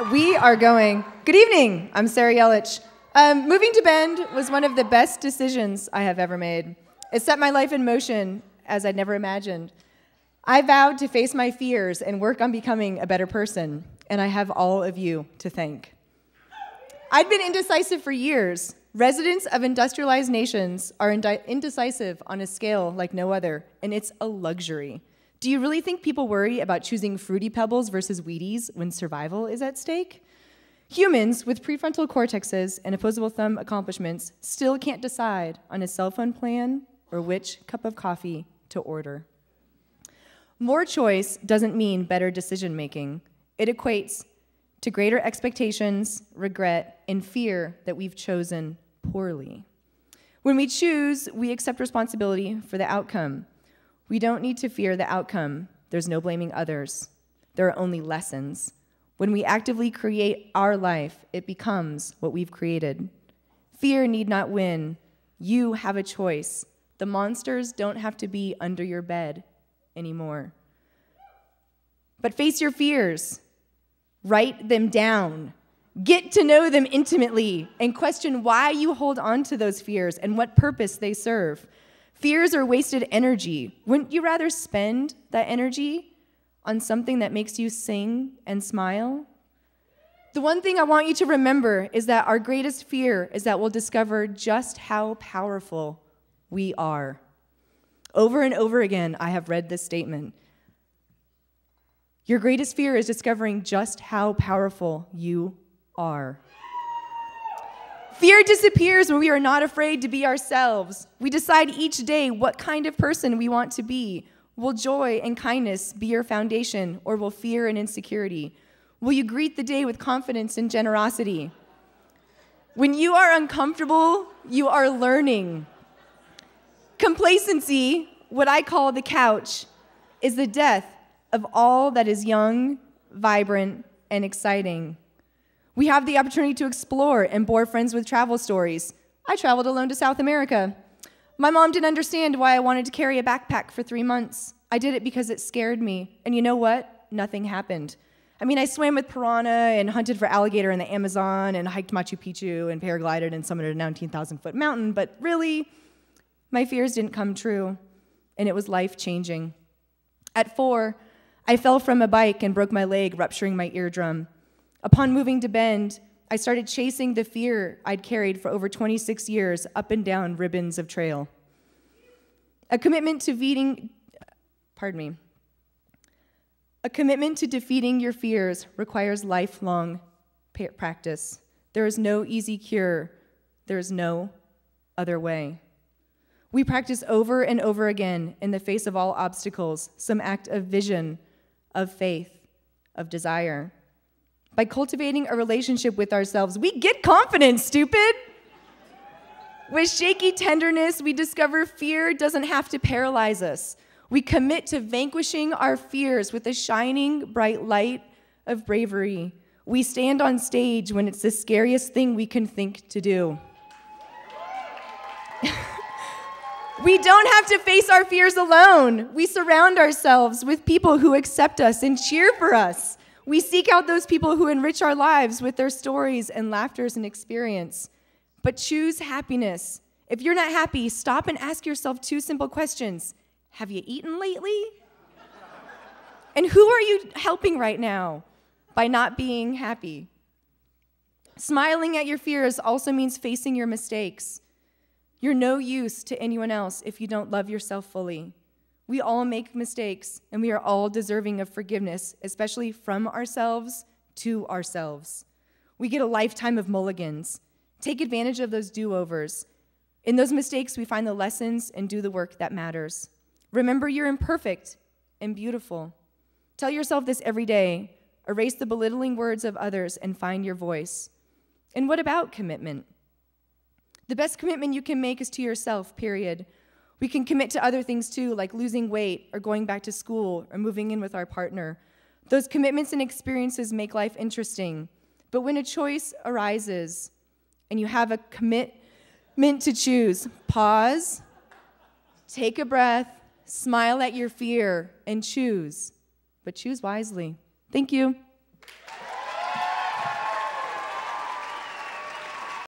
We are going. Good evening. I'm Sara Yellich. Moving to Bend was one of the best decisions I have ever made. It set my life in motion as I'd never imagined. I vowed to face my fears and work on becoming a better person, and I have all of you to thank. I'd been indecisive for years. Residents of industrialized nations are indecisive on a scale like no other, and it's a luxury. Do you really think people worry about choosing Fruity Pebbles versus Wheaties when survival is at stake? Humans with prefrontal cortexes and opposable thumb accomplishments still can't decide on a cell phone plan or which cup of coffee to order. More choice doesn't mean better decision making. It equates to greater expectations, regret, and fear that we've chosen poorly. When we choose, we accept responsibility for the outcome. We don't need to fear the outcome. There's no blaming others. There are only lessons. When we actively create our life, it becomes what we've created. Fear need not win. You have a choice. The monsters don't have to be under your bed anymore. But face your fears. Write them down. Get to know them intimately and question why you hold on to those fears and what purpose they serve. Fears are wasted energy. Wouldn't you rather spend that energy on something that makes you sing and smile? The one thing I want you to remember is that our greatest fear is that we'll discover just how powerful we are. Over and over again, I have read this statement. Your greatest fear is discovering just how powerful you are. Fear disappears when we are not afraid to be ourselves. We decide each day what kind of person we want to be. Will joy and kindness be your foundation, or will fear and insecurity? Will you greet the day with confidence and generosity? When you are uncomfortable, you are learning. Complacency, what I call the couch, is the death of all that is young, vibrant, and exciting. We have the opportunity to explore and bore friends with travel stories. I traveled alone to South America. My mom didn't understand why I wanted to carry a backpack for 3 months. I did it because it scared me. And you know what? Nothing happened. I mean, I swam with piranha and hunted for alligator in the Amazon and hiked Machu Picchu and paraglided and summited a 19,000-foot mountain. But really, my fears didn't come true. And it was life-changing. At 4, I fell from a bike and broke my leg, rupturing my eardrum. Upon moving to Bend, I started chasing the fear I'd carried for over 26 years up and down ribbons of trail. A commitment to defeating your fears requires lifelong practice. There is no easy cure. There is no other way. We practice over and over again in the face of all obstacles, some act of vision, of faith, of desire. By cultivating a relationship with ourselves, we get confidence, stupid! With shaky tenderness, we discover fear doesn't have to paralyze us. We commit to vanquishing our fears with a shining, bright light of bravery. We stand on stage when it's the scariest thing we can think to do. We don't have to face our fears alone. We surround ourselves with people who accept us and cheer for us. We seek out those people who enrich our lives with their stories and laughters and experience. But choose happiness. If you're not happy, stop and ask yourself 2 simple questions. Have you eaten lately? And who are you helping right now by not being happy? Smiling at your fears also means facing your mistakes. You're no use to anyone else if you don't love yourself fully. We all make mistakes, and we are all deserving of forgiveness, especially from ourselves to ourselves. We get a lifetime of mulligans. Take advantage of those do-overs. In those mistakes, we find the lessons and do the work that matters. Remember, you're imperfect and beautiful. Tell yourself this every day. Erase the belittling words of others and find your voice. And what about commitment? The best commitment you can make is to yourself, period. We can commit to other things too, like losing weight or going back to school or moving in with our partner. Those commitments and experiences make life interesting. But when a choice arises and you have a commitment to choose, pause, take a breath, smile at your fear, and choose. But choose wisely. Thank you.